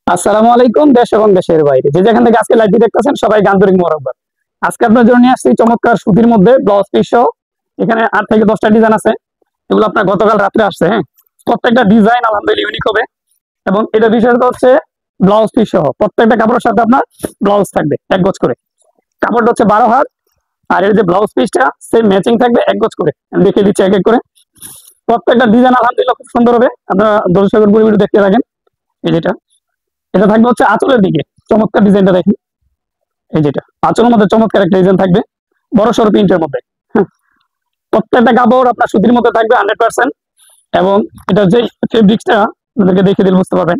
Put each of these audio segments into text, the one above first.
আসসালামু আলাইকুম দেশ এবং দেশের বাইরে যে যেখান থেকে আজকে লাইভটি দেখতেছেন সবাইকে আন্তরিক মোবারকবাদ। আজকে আপনার জন্য নিয়ে আসছি চমৎকার সুতির মধ্যে ব্লাউজ পিস সহ। এখানে 8 থেকে 10টা ডিজাইন আছে। এগুলো আপনার গতকাল রাত্রে আসছে। হ্যাঁ, প্রত্যেকটা ডিজাইন আলহামদুলিল্লাহ ইউনিক হবে। এবং এটা বিশেষত হচ্ছে ব্লাউজ পিস সহ প্রত্যেকটা কাপড়ের সাথে আপনার ব্লাউজ থাকবে এক গজ করে। কাপড়টা হচ্ছে 12 হাত। আর এর যে ব্লাউজ পিসটা সেম ম্যাচিং থাকবে এক গজ করে। আমি দেখিয়ে দিচ্ছি এক এক করে। প্রত্যেকটা ডিজাইন আলহামদুলিল্লাহ খুব সুন্দর হবে। আপনারা দর্শকের পুরো ভিডিও দেখতে থাকেন। এই যেটা এটা থাকবে হচ্ছে আঁচলের দিকে। চমৎকার ডিজাইনটা দেখেন। এই যেটা আঁচলের মধ্যে চমৎকার একটা ডিজাইন থাকবে, বড় সড়ো প্রিন্টের মধ্যে। হ্যাঁ, প্রত্যেকটা কাপড় আপনার সুতির মধ্যে থাকবে 100%। এবং এটা যে ফেব্রিক্সটা আপনাদেরকে দেখে দিলে বুঝতে পারবেন।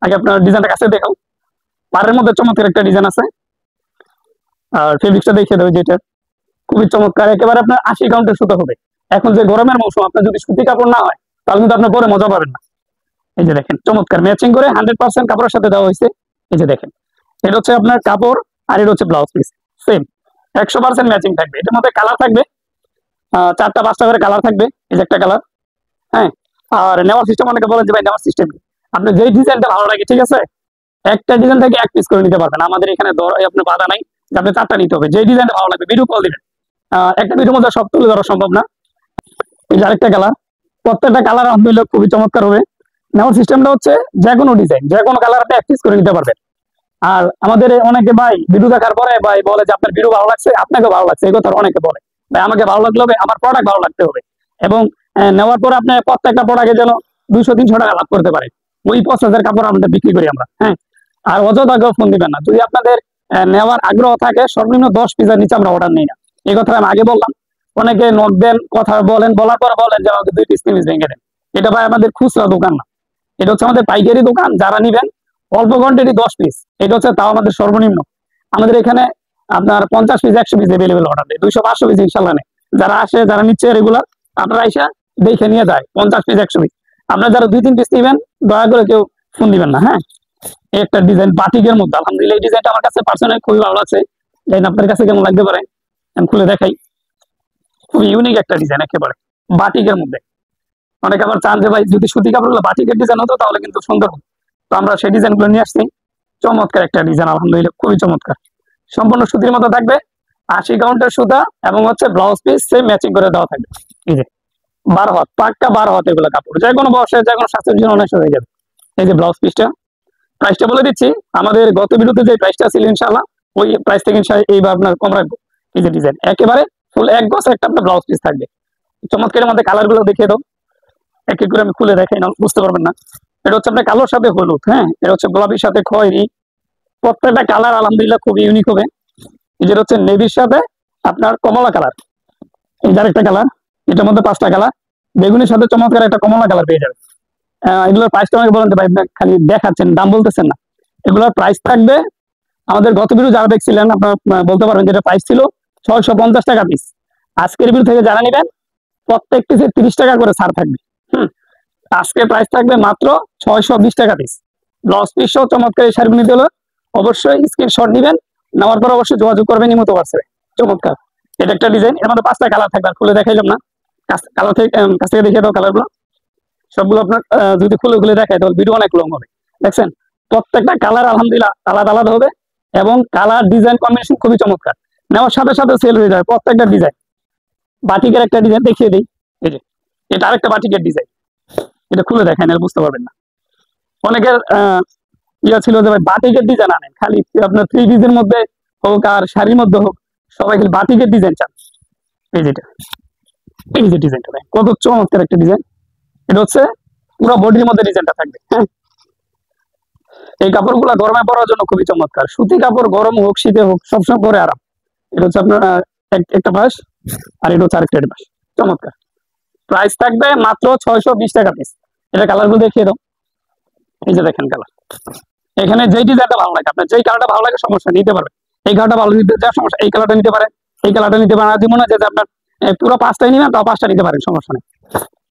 আগে আপনার ডিজাইনটা কাছে দেখাও। পাড়ের মধ্যে চমৎকার একটা ডিজাইন আছে। আর ফেব্রিক্সটা দেখিয়ে দেবে, যেটা খুবই চমৎকার, একেবারে আপনার 80 কাউন্টের সুতো হবে। এখন যে গরমের মৌসুম, আপনার যদি সুতি কাপড় না হয় তাহলে কিন্তু আপনার পরে মজা পাবেন না। এই যে দেখেন চমৎকার ম্যাচিং করে 100% কাপড়ের সাথে দেওয়া হয়েছে। এই যে দেখেন, এটা হচ্ছে আপনার কাপড় আর এটা হচ্ছে ব্লাউজ পিস সেম 100% ম্যাচিং থাকবে। এটার মধ্যে কালার থাকবে 4টা 5টা করে কালার থাকবে। এই যে একটা কালার। হ্যাঁ, আর নেওয়ার সিস্টেম অনেকে বলেন যে ভাই নেওয়ার সিস্টেম আপনি যেই ডিজাইনটা ভালো লাগে, ঠিক আছে, একটা ডিজাইন থেকে এক পিস করে নিতে পারবেন। আমাদের এখানে আপনার বাধা নাই যে আপনি 4টা নিতে হবে। যেই ডিজাইনটা ভালো লাগবে ভিডিও কল দিবেন। একটা ভিডিওর মধ্যে সব তুলে ধরা সম্ভব না। এই যে আরেকটা কালার। প্রত্যেকটা কালার আলহামদুলিল্লাহ খুবই চমৎকার হবে। নেওয়ার সিস্টেমটা হচ্ছে যে কোনো ডিজাইন যে কোনো কালার আপনি এক পিস করে নিতে পারবেন। আর আমাদের অনেকে ভাই ভিডিও দেখার পরে ভাই বলে যে আপনার ভিডিও ভালো লাগছে, আপনাকে ভালো লাগছে, এই কথা অনেকে বলে। ভাই আমাকে ভালো লাগলে হবে, আমার প্রোডাক্ট ভালো লাগতে হবে। এবং নেওয়ার পরে আপনি প্রত্যেকটা প্রোডাক্টে যেন 200-300 টাকা লাভ করতে পারে। ওই প্রসেসের কাপড় আমাদের বিক্রি করি আমরা। হ্যাঁ, আর অযথা কেউ ফোন দিবেন না। যদি আপনাদের নেওয়ার আগ্রহ থাকে, সর্বনিম্ন 10 পিসের নিচে আমরা অর্ডার নিই না। এই কথা আমি আগে বললাম। অনেকে নক দেন, কথা বলেন, বলার পরে বলেন যে আমাকে 2 পিস 3 পিস ভেঙে দেন। এটা ভাই আমাদের খুচরা দোকান না, এটা হচ্ছে আমাদের পাইকারি দোকান। যারা নিবেন অল্প কোয়ান্টিটি 10 পিস, এটা হচ্ছে তাও আমাদের সর্বনিম্ন। আমাদের এখানে আপনার 50 পিস 100 পিস এভেলেবেল অর্ডার দেয়, 200-500 পিস ইনশাল্লাহ নেই। যারা আসে, যারা নিচ্ছে রেগুলার, আপনারা এসে দেখে নিয়ে যায় 50 পিস 100 পিস। আপনারা যারা 2-3 পিস নিবেন দয়া করে কেউ ফোন দিবেন না। হ্যাঁ, এই একটা ডিজাইন বাটিকের মধ্যে আলহামদুলিল্লাহ এই ডিজাইনটা আমার কাছে পার্সোনালি খুবই ভালো লাগছে। জানি আপনার কাছে কেমন লাগতে পারে, আমি খুলে দেখাই। খুবই ইউনিক একটা ডিজাইন, একেবারে বাটিকের মধ্যে। অনেকে আবার চান যে ভাই যদি সুতি কাপড়গুলো বাটিকের ডিজাইন হতো তাহলে কিন্তু সুন্দর হতো। তো আমরা সেই ডিজাইনগুলো নিয়ে আসছি। চমৎকার একটা ডিজাইন আলহামদুলিল্লাহ, খুবই চমৎকার। সম্পূর্ণ সুতির মতো থাকবে, 80 কাউন্টের সুতা, এবং হচ্ছে ব্লাউজ পিস সেম ম্যাচিং করে দেওয়া থাকবে। এই যে 12 হাত, পাক্কা 12 হাত এগুলো কাপড়, যে কোনো বয়সে যে কোনো স্বাস্থ্যের জন্য অনেক হয়ে যাবে। এই যে ব্লাউজ পিসটা, প্রাইসটা বলে দিচ্ছি। আমাদের গত ভিডিওতে যে প্রাইসটা ছিল ইনশাআল্লাহ ওই প্রাইস থেকে এইবার আপনার কম রাখবো। এই যে ডিজাইন একেবারে ফুল এক গজ একটা আপনার ব্লাউজ পিস থাকবে। চমৎকারের মধ্যে কালার গুলো দেখিয়ে দাও। এক এক করে আমি খুলে দেখাই, না বুঝতে পারবেন না। এটা হচ্ছে আপনার কালোর সাথে হলুদ। হ্যাঁ, এটা হচ্ছে গোলাপির সাথে খয়েরি। প্রত্যেকটা কালার আলহামদুলিল্লাহ খুবই ইউনিক হবে। এই যেটা হচ্ছে নেভির সাথে আপনার কমলা কালার। এই যে আরেকটা কালার, এটার মধ্যে 5টা কালার। বেগুনের সাথে চমৎকার একটা কমলা কালার পেয়ে যাবে। এগুলোর প্রাইসটা আমাকে বলেন ভাই, খালি দেখাচ্ছেন দাম বলতেছেন না। এগুলোর প্রাইস থাকবে, আমাদের গত ভিডিও যারা দেখছিলেন আপনার বলতে পারবেন যেটা প্রাইস ছিল 650 টাকা পিস। আজকের ভিডিও থেকে যারা নেবেন প্রত্যেক পিসে 30 টাকা করে ছাড় থাকবে। হুম, আজকে প্রাইস থাকবে মাত্র 620 টাকা পিস। ব্লাউজ পিস সহ চমৎকার এই শাড়ি নিতে হলে অবশ্যই স্ক্রিনশট দিবেন, নেওয়ার পর অবশ্যই যোগাযোগ করবেন ইমো হোয়াটসঅ্যাপে। চমৎকার এটা একটা ডিজাইন, এর মধ্যে 5টা কালার থাকবে। আর খুলে দেখাইলাম না, কালার থেকে কাছ থেকে দেখিয়ে দাও কালারগুলো সবগুলো। আপনার যদি খুলে খুলে দেখায় তাহলে ভিডিও অনেক লং হবে। দেখছেন প্রত্যেকটা কালার আলহামদুলিল্লাহ আলাদা আলাদা হবে। এবং কালার ডিজাইন কম্বিনেশন খুবই চমৎকার, নেওয়ার সাথে সাথে সেল হয়ে যাবে প্রত্যেকটা ডিজাইন। বাটিকের একটা ডিজাইন দেখিয়ে দিই। এই যে এটা আরেকটা বাটিকের ডিজাইন, এটা খুলে দেখায় না বুঝতে পারবেন না। অনেকের ইয়া ছিল যে ভাই বাটিকের ডিজাইন আনেন, খালি আপনার 3 পিসের মধ্যে হোক আর শাড়ির মধ্যে হোক, সবাই খালি বাটিকের ডিজাইন চান। এই যেটা, এই যে ডিজাইনটা ভাই কত চমৎকার একটা ডিজাইন। এটা হচ্ছে পুরো বডির মধ্যে ডিজাইনটা থাকবে। হ্যাঁ, এই কাপড়গুলো গরমে পরার জন্য খুবই চমৎকার। সুতি কাপড় গরম হোক শীতে হোক সবসময় পরে আরাম। এটা হচ্ছে আপনার একটা পাশ, আর এটা হচ্ছে আরেকটা পাশ। চমৎকার প্রাইস থাকবে মাত্র 620 টাকা পিস। এটা কালারগুলো দেখিয়ে দাও। এই যে দেখেন কালার, এখানে যেই ডিজাইনটা ভালো লাগে, আপনার যেই কালারটা ভালো লাগে সমস্যা নিতে পারবে। এই কালারটা ভালো নিতে যা সমস্যা, এই কালারটা নিতে পারেন, এই কালারটা নিতে পারেন। আর যদি মনে হয় যে আপনার পুরো 5টাই নিবেন তাও 5টা নিতে পারেন, সমস্যা নেই।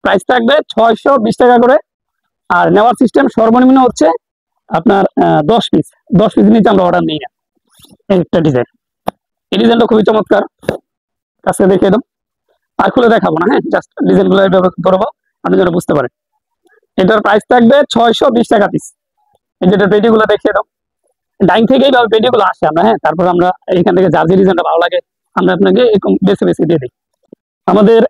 প্রাইস থাকবে 620 টাকা করে। আর নেওয়ার সিস্টেম সর্বনিম্ন হচ্ছে আপনার 10 পিস। 10 পিস নিচে আমরা অর্ডার নিই না। এই একটা ডিজাইন, এই ডিজাইনটা খুবই চমৎকার, কাছে দেখিয়ে দাও। আর খুলে দেখাবো না, হ্যাঁ, জাস্ট ডিজাইনগুলো ধরবো আপনি যেন বুঝতে পারেন। এটার প্রাইস থাকবে 620 টাকা পিস। এই যেটা পেটিগুলো দেখিয়ে দাও, ডাইং থেকেই পেটিগুলো আসে আমরা, হ্যাঁ। তারপর আমরা এখান থেকে যার যে ডিজাইনটা ভালো লাগে আমরা আপনাকে এরকম বেছে বেছে দিয়ে দিই। আমাদের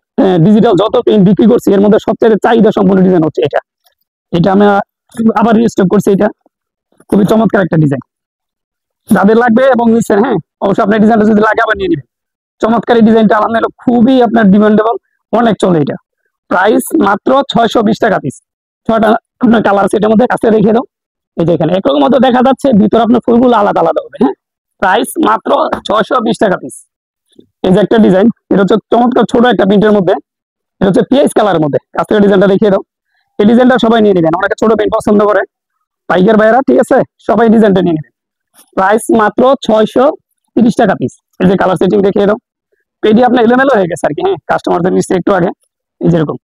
ডিজিটাল যত পেইন্ট বিক্রি করছি এর মধ্যে সবচেয়ে চাহিদা সম্পন্ন ডিজাইন হচ্ছে এটা। এটা আমরা আবার রিস্টক করছি, এটা খুবই চমৎকার একটা ডিজাইন। যাদের লাগবে এবং নিচ্ছেন, হ্যাঁ, অবশ্যই আপনার ডিজাইনটা যদি লাগে আবার নিয়ে নেবেন। চমৎকার এই ডিজাইনটা আলহামদুলিল্লাহ খুবই আপনার ডিমান্ডেবল, অনেক চলে এটা। প্রাইস মাত্র 620 টাকা পিস। 6টা আপনার কালার আছে এটার মধ্যে, কাছে রেখে দাও। এই যে এখানে একরকম মতো দেখা যাচ্ছে, ভিতরে আপনার ফুলগুলো আলাদা আলাদা হবে, হ্যাঁ। প্রাইস মাত্র 620 টাকা পিস। এই যে একটা ডিজাইন, এটা হচ্ছে চমৎকার ছোট একটা প্রিন্টের মধ্যে, এটা হচ্ছে পিএইচ কালারের মধ্যে। কাছে ডিজাইনটা দেখিয়ে দাও। এই ডিজাইনটা সবাই নিয়ে নেবেন, অনেকে ছোট প্রিন্ট পছন্দ করে, পাইকার ভাইয়েরা, ঠিক আছে, সবাই ডিজাইনটা নিয়ে নেবেন। প্রাইস মাত্র 630 টাকা পিস। এই যে কালার সেটিং দেখিয়ে দাও। পেডি আপনার এলোমেলো হয়ে গেছে আর কি, হ্যাঁ, কাস্টমারদের নিশ্চয় একটু আগে। এই যেরকম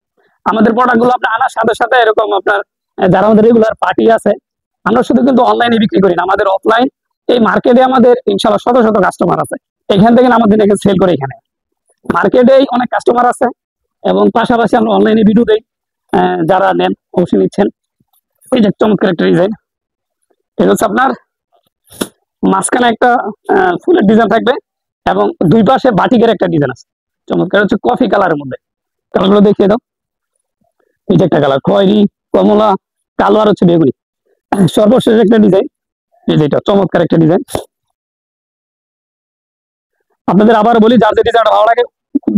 আমাদের প্রোডাক্ট গুলো আপনার আনার সাথে সাথে এরকম আপনার যারা আমাদের রেগুলার পার্টি আছে, আমরা শুধু কিন্তু অনলাইনে বিক্রি করি না, আমাদের অফলাইন এই মার্কেটে আমাদের ইনশাল্লাহ শত শত কাস্টমার আছে। এখান থেকে আমাদের সেল করে, এখানে মার্কেটে অনেক কাস্টমার আছে, এবং পাশাপাশি আমরা অনলাইনে ভিডিও দেই। যারা নেন অবশ্যই নিচ্ছেন। এই যে চমৎকার একটা ডিজাইন, এটা হচ্ছে আপনার মাঝখানে একটা ফুলের ডিজাইন থাকবে, এবং দুই পাশে বাটিকের একটা ডিজাইন আছে। চমৎকার হচ্ছে কফি কালারের মধ্যে। কালারগুলো দেখিয়ে দাও। এই যে একটা কালার খয়েরি, কমলা, কালো, আর হচ্ছে বেগুনি। সর্বশেষ একটা ডিজাইন, এই যে এটা চমৎকার একটা ডিজাইন। আপনাদের আবার বলি, যার যে ডিজাইনটা ভালো লাগে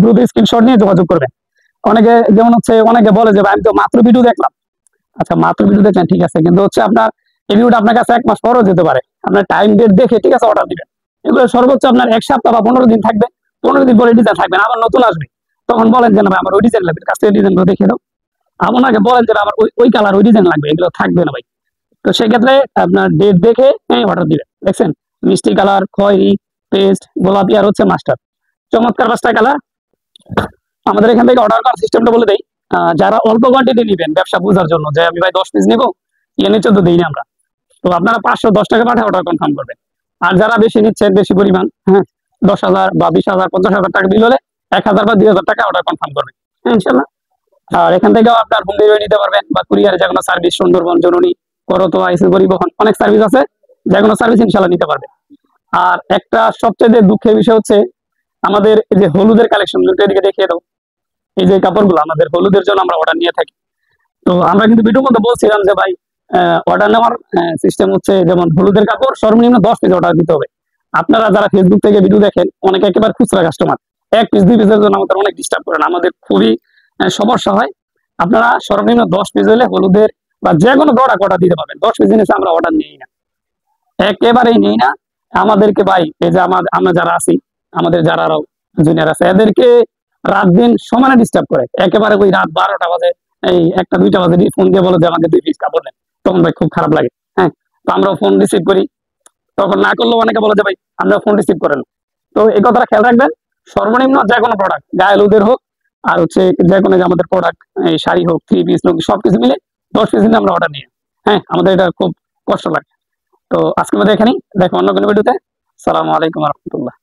দ্রুত স্ক্রিনশট নিয়ে যোগাযোগ করবেন। অনেকে যেমন হচ্ছে অনেকে বলে যে ভাই আমি তো মাত্র ভিডিও দেখলাম। আচ্ছা, মাত্র ভিডিও দেখলেন, ঠিক আছে, কিন্তু হচ্ছে আপনার এই ভিডিওটা আপনার কাছে 1 মাস পরও যেতে পারে। আপনার টাইম ডেট দেখে, ঠিক আছে, অর্ডার দিবেন। এগুলো সর্বোচ্চ আপনার 1 সপ্তাহ বা 15 দিন থাকবে। 15 দিন পরে ডিজাইন থাকবে না, আবার নতুন আসবে। তখন বলেন যে না ভাই আমার ওই ডিজাইন লাগবে, কাছ থেকে ডিজাইনগুলো দেখে দাও। আপনাকে বলেন যে আমার ওই কালার ওই ডিজাইন লাগবে, এগুলো থাকবে না ভাই। তো সেক্ষেত্রে আপনার ডেট দেখে অর্ডার দিবেন। দেখছেন, মিষ্টি কালার, খয়েরি, পেস্ট, গোলাপি, আর হচ্ছে মাস্টার। চমৎকার 5টা কালার। আমাদের এখান থেকে অর্ডার করার সিস্টেমটা বলে দেই। যারা অল্প কোয়ান্টিটি নেবেন ব্যবসা বোঝার জন্য, যে আমি ভাই 10 পিস নেবো, ইয়ে নিচে তো দিই না আমরা, তো আপনারা 510 টাকা পাঠিয়ে অর্ডার কনফার্ম করবেন। আর যারা বেশি নিচ্ছেন, বেশি পরিমাণ, হ্যাঁ, 10,000 বা 20,000 50,000 টাকা বিল হলে 1,000 বা 2,000 টাকা অর্ডার কনফার্ম করবেন, হ্যাঁ, ইনশাল্লাহ। আর এখান থেকেও আপনার হোম ডেলিভারি নিতে পারবেন, বা কুরিয়ারে যে কোনো সার্ভিস, সুন্দরবন, জরুরি, করতোয়া, এসি পরিবহন, অনেক সার্ভিস আছে, যে কোনো সার্ভিস ইনশাল্লাহ নিতে পারবেন। আর একটা সবচেয়ে দুঃখের বিষয় হচ্ছে আমাদের এই যে হলুদের কালেকশন, এদিকে দেখিয়ে দাও। এই যে কাপড়গুলো আমাদের হলুদের জন্য আমরা অর্ডার নিয়ে থাকি। তো আমরা কিন্তু ভিডিওর মধ্যে বলছিলাম যে ভাই অর্ডার নেওয়ার সিস্টেম হচ্ছে, যেমন হলুদের কাপড় সর্বনিম্ন 10 পিস অর্ডার দিতে হবে। আপনারা যারা ফেসবুক থেকে ভিডিও দেখেন, অনেকে একেবারে খুচরা কাস্টমার, 1 পিস 2 পিসের জন্য আমাদের অনেক ডিস্টার্ব করেন, আমাদের খুবই সমস্যা হয়। আপনারা সর্বনিম্ন 10 পিস হলে হলুদের বা যে কোনো প্রোডাক্ট অর্ডার দিতে পারবেন। 10 পিস জিনিস আমরা অর্ডার নিই না, একেবারেই নিই না। আমাদেরকে ভাই এই যে আমরা যারা আছি, আমাদের যারা জুনিয়র আছে, এদেরকে রাত দিন সমানে ডিস্টার্ব করে। একেবারে ওই রাত 12টা বাজে, এই 1টা 2টা বাজে ফোন দিয়ে বলে যে আমাকে 2 পিস কাপড় দেন, তখন ভাই খুব খারাপ লাগে, হ্যাঁ। তো আমরা ফোন রিসিভ করি, তখন না করলেও অনেকে বলে যে ভাই আমরা ফোন রিসিভ করেন। তো এই কথাটা খেয়াল রাখবেন, সর্বনিম্ন যে কোনো প্রোডাক্ট, গায়ে হলুদের হোক আর হচ্ছে যে কোনো যে আমাদের প্রোডাক্ট, এই শাড়ি হোক, 3 পিস হোক, সবকিছু মিলে 10 পিস আমরা অর্ডার নিই, হ্যাঁ। আমাদের এটা খুব কষ্ট লাগে। তো আজকে আমাদের এখানেই দেখো, অন্য কোনো ভিডিওতে। সালামু আলাইকুম রহমতুল্লাহ।